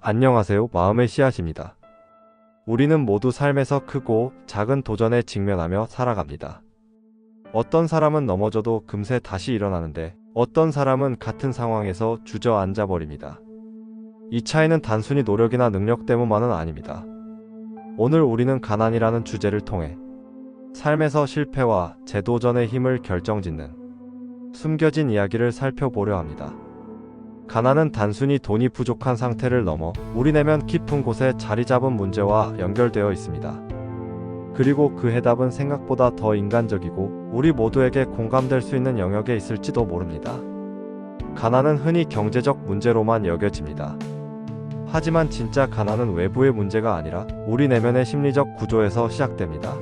안녕하세요. 마음의 씨앗입니다. 우리는 모두 삶에서 크고 작은 도전에 직면하며 살아갑니다. 어떤 사람은 넘어져도 금세 다시 일어나는데 어떤 사람은 같은 상황에서 주저앉아 버립니다. 이 차이는 단순히 노력이나 능력 때문만은 아닙니다. 오늘 우리는 가난이라는 주제를 통해 삶에서 실패와 재도전의 힘을 결정짓는 숨겨진 이야기를 살펴보려 합니다. 가난은 단순히 돈이 부족한 상태를 넘어 우리 내면 깊은 곳에 자리 잡은 문제와 연결되어 있습니다. 그리고 그 해답은 생각보다 더 인간적이고 우리 모두에게 공감될 수 있는 영역에 있을지도 모릅니다. 가난은 흔히 경제적 문제로만 여겨집니다. 하지만 진짜 가난은 외부의 문제가 아니라 우리 내면의 심리적 구조에서 시작됩니다.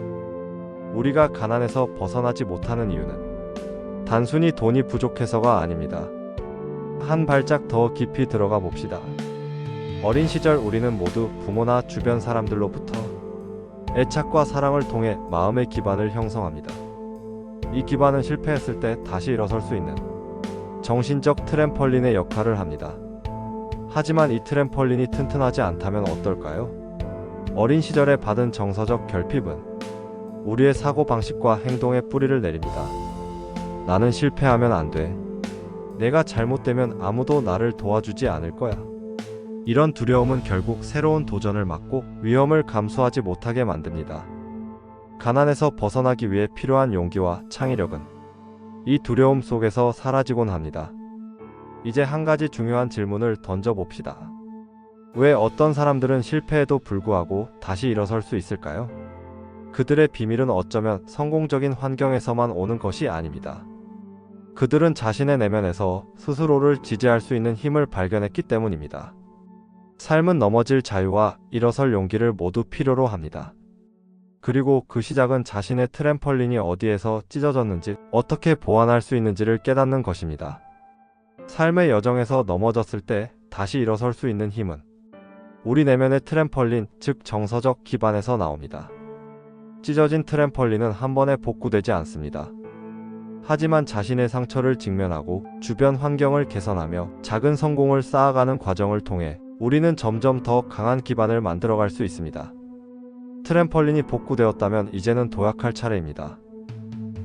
우리가 가난에서 벗어나지 못하는 이유는 단순히 돈이 부족해서가 아닙니다. 한 발짝 더 깊이 들어가 봅시다. 어린 시절 우리는 모두 부모나 주변 사람들로부터 애착과 사랑을 통해 마음의 기반을 형성합니다. 이 기반은 실패했을 때 다시 일어설 수 있는 정신적 트램펄린의 역할을 합니다. 하지만 이 트램펄린이 튼튼하지 않다면 어떨까요? 어린 시절에 받은 정서적 결핍은 우리의 사고방식과 행동에 뿌리를 내립니다. 나는 실패하면 안 돼. 내가 잘못되면 아무도 나를 도와주지 않을 거야. 이런 두려움은 결국 새로운 도전을 막고 위험을 감수하지 못하게 만듭니다. 가난에서 벗어나기 위해 필요한 용기와 창의력은 이 두려움 속에서 사라지곤 합니다. 이제 한 가지 중요한 질문을 던져봅시다. 왜 어떤 사람들은 실패에도 불구하고 다시 일어설 수 있을까요? 그들의 비밀은 어쩌면 성공적인 환경에서만 오는 것이 아닙니다. 그들은 자신의 내면에서 스스로를 지지할 수 있는 힘을 발견했기 때문입니다. 삶은 넘어질 자유와 일어설 용기를 모두 필요로 합니다. 그리고 그 시작은 자신의 트램펄린이 어디에서 찢어졌는지, 어떻게 보완할 수 있는지를 깨닫는 것입니다. 삶의 여정에서 넘어졌을 때 다시 일어설 수 있는 힘은 우리 내면의 트램펄린, 즉 정서적 기반에서 나옵니다. 찢어진 트램펄린은 한 번에 복구되지 않습니다. 하지만 자신의 상처를 직면하고 주변 환경을 개선하며 작은 성공을 쌓아가는 과정을 통해 우리는 점점 더 강한 기반을 만들어갈 수 있습니다. 트램펄린이 복구되었다면 이제는 도약할 차례입니다.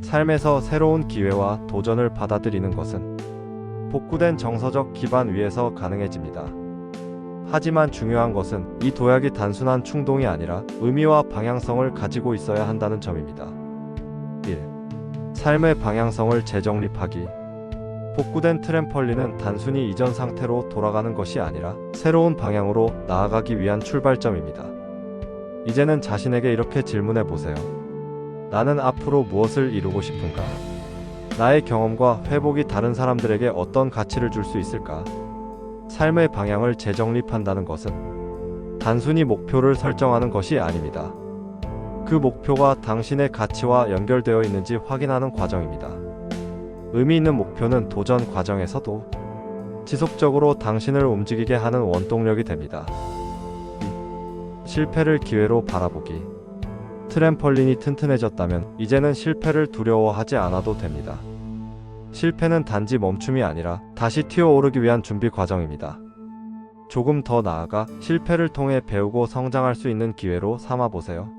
삶에서 새로운 기회와 도전을 받아들이는 것은 복구된 정서적 기반 위에서 가능해집니다. 하지만 중요한 것은 이 도약이 단순한 충동이 아니라 의미와 방향성을 가지고 있어야 한다는 점입니다. 1. 삶의 방향성을 재정립하기. 복구된 트램펄린은 단순히 이전 상태로 돌아가는 것이 아니라 새로운 방향으로 나아가기 위한 출발점입니다. 이제는 자신에게 이렇게 질문해 보세요. 나는 앞으로 무엇을 이루고 싶은가? 나의 경험과 회복이 다른 사람들에게 어떤 가치를 줄 수 있을까? 삶의 방향을 재정립한다는 것은 단순히 목표를 설정하는 것이 아닙니다. 그 목표가 당신의 가치와 연결되어 있는지 확인하는 과정입니다. 의미 있는 목표는 도전 과정에서도 지속적으로 당신을 움직이게 하는 원동력이 됩니다. 실패를 기회로 바라보기. 트램펄린이 튼튼해졌다면 이제는 실패를 두려워하지 않아도 됩니다. 실패는 단지 멈춤이 아니라 다시 튀어오르기 위한 준비 과정입니다. 조금 더 나아가 실패를 통해 배우고 성장할 수 있는 기회로 삼아보세요.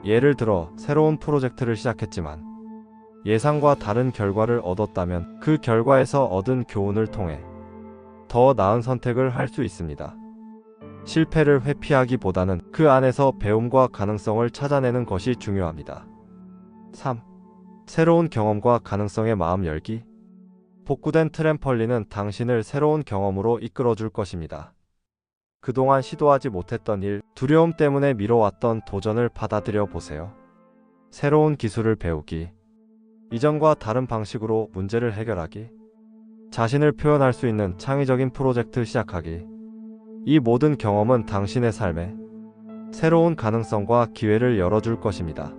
예를 들어 새로운 프로젝트를 시작했지만 예상과 다른 결과를 얻었다면 그 결과에서 얻은 교훈을 통해 더 나은 선택을 할 수 있습니다. 실패를 회피하기보다는 그 안에서 배움과 가능성을 찾아내는 것이 중요합니다. 3. 새로운 경험과 가능성에 마음 열기. 복구된 트램펄린은 당신을 새로운 경험으로 이끌어줄 것입니다. 그동안 시도하지 못했던 일, 두려움 때문에 미뤄왔던 도전을 받아들여 보세요. 새로운 기술을 배우기. 이전과 다른 방식으로 문제를 해결하기. 자신을 표현할 수 있는 창의적인 프로젝트 시작하기. 이 모든 경험은 당신의 삶에 새로운 가능성과 기회를 열어줄 것입니다.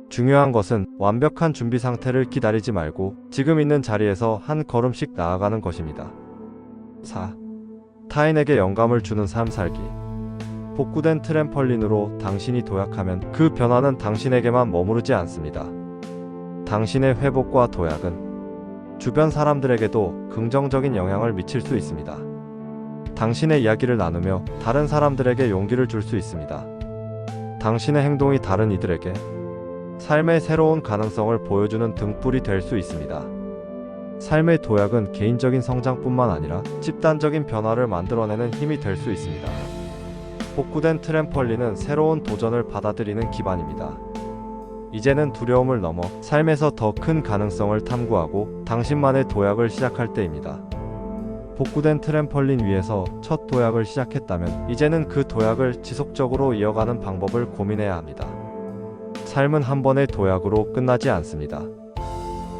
중요한 것은 완벽한 준비 상태를 기다리지 말고 지금 있는 자리에서 한 걸음씩 나아가는 것입니다. 4. 타인에게 영감을 주는 삶 살기. 복구된 트램펄린으로 당신이 도약하면 그 변화는 당신에게만 머무르지 않습니다. 당신의 회복과 도약은 주변 사람들에게도 긍정적인 영향을 미칠 수 있습니다. 당신의 이야기를 나누며 다른 사람들에게 용기를 줄 수 있습니다. 당신의 행동이 다른 이들에게 삶의 새로운 가능성을 보여주는 등불이 될 수 있습니다. 삶의 도약은 개인적인 성장뿐만 아니라 집단적인 변화를 만들어내는 힘이 될 수 있습니다. 복구된 트램펄린은 새로운 도전을 받아들이는 기반입니다. 이제는 두려움을 넘어 삶에서 더 큰 가능성을 탐구하고 당신만의 도약을 시작할 때입니다. 복구된 트램펄린 위에서 첫 도약을 시작했다면 이제는 그 도약을 지속적으로 이어가는 방법을 고민해야 합니다. 삶은 한 번의 도약으로 끝나지 않습니다.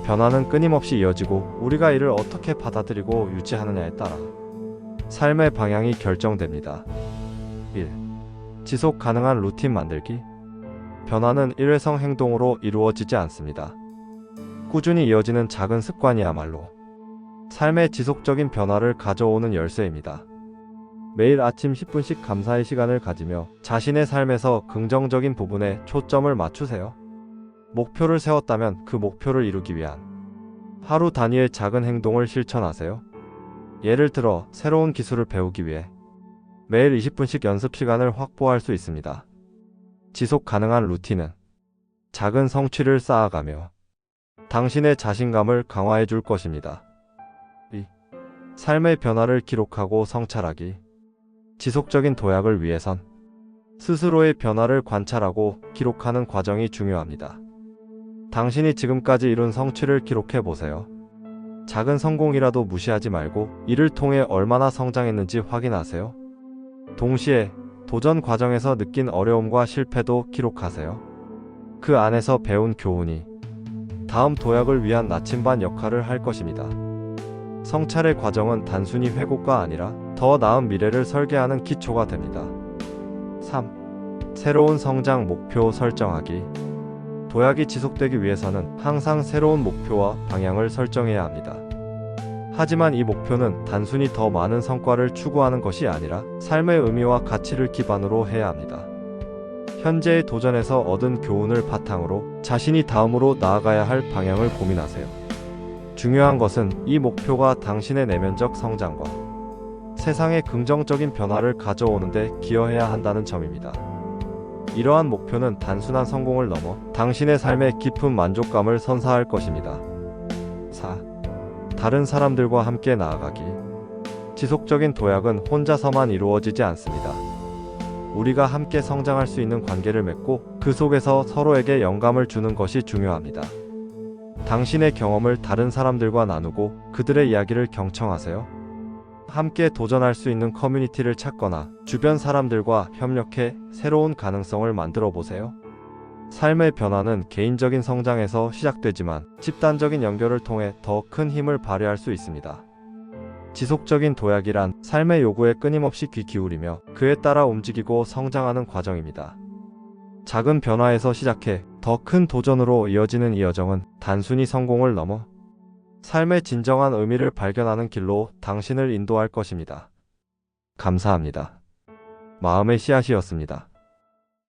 변화는 끊임없이 이어지고 우리가 이를 어떻게 받아들이고 유지하느냐에 따라 삶의 방향이 결정됩니다. 1. 지속 가능한 루틴 만들기. 변화는 일회성 행동으로 이루어지지 않습니다. 꾸준히 이어지는 작은 습관이야말로 삶의 지속적인 변화를 가져오는 열쇠입니다. 매일 아침 10분씩 감사의 시간을 가지며 자신의 삶에서 긍정적인 부분에 초점을 맞추세요. 목표를 세웠다면 그 목표를 이루기 위한 하루 단위의 작은 행동을 실천하세요. 예를 들어 새로운 기술을 배우기 위해 매일 20분씩 연습 시간을 확보할 수 있습니다. 지속 가능한 루틴은 작은 성취를 쌓아가며 당신의 자신감을 강화해 줄 것입니다. 2. 삶의 변화를 기록하고 성찰하기. 지속적인 도약을 위해선 스스로의 변화를 관찰하고 기록하는 과정이 중요합니다. 당신이 지금까지 이룬 성취를 기록해 보세요. 작은 성공이라도 무시하지 말고 이를 통해 얼마나 성장했는지 확인하세요. 동시에 도전 과정에서 느낀 어려움과 실패도 기록하세요. 그 안에서 배운 교훈이 다음 도약을 위한 나침반 역할을 할 것입니다. 성찰의 과정은 단순히 회고가 아니라 더 나은 미래를 설계하는 기초가 됩니다. 3. 새로운 성장 목표 설정하기. 도약이 지속되기 위해서는 항상 새로운 목표와 방향을 설정해야 합니다. 하지만 이 목표는 단순히 더 많은 성과를 추구하는 것이 아니라 삶의 의미와 가치를 기반으로 해야 합니다. 현재의 도전에서 얻은 교훈을 바탕으로 자신이 다음으로 나아가야 할 방향을 고민하세요. 중요한 것은 이 목표가 당신의 내면적 성장과 세상의 긍정적인 변화를 가져오는 데 기여해야 한다는 점입니다. 이러한 목표는 단순한 성공을 넘어 당신의 삶에 깊은 만족감을 선사할 것입니다. 4. 다른 사람들과 함께 나아가기. 지속적인 도약은 혼자서만 이루어지지 않습니다. 우리가 함께 성장할 수 있는 관계를 맺고 그 속에서 서로에게 영감을 주는 것이 중요합니다. 당신의 경험을 다른 사람들과 나누고 그들의 이야기를 경청하세요. 함께 도전할 수 있는 커뮤니티를 찾거나 주변 사람들과 협력해 새로운 가능성을 만들어 보세요. 삶의 변화는 개인적인 성장에서 시작되지만 집단적인 연결을 통해 더 큰 힘을 발휘할 수 있습니다. 지속적인 도약이란 삶의 요구에 끊임없이 귀 기울이며 그에 따라 움직이고 성장하는 과정입니다. 작은 변화에서 시작해 더 큰 도전으로 이어지는 이 여정은 단순히 성공을 넘어 삶의 진정한 의미를 발견하는 길로 당신을 인도할 것입니다. 감사합니다. 마음의 씨앗이었습니다.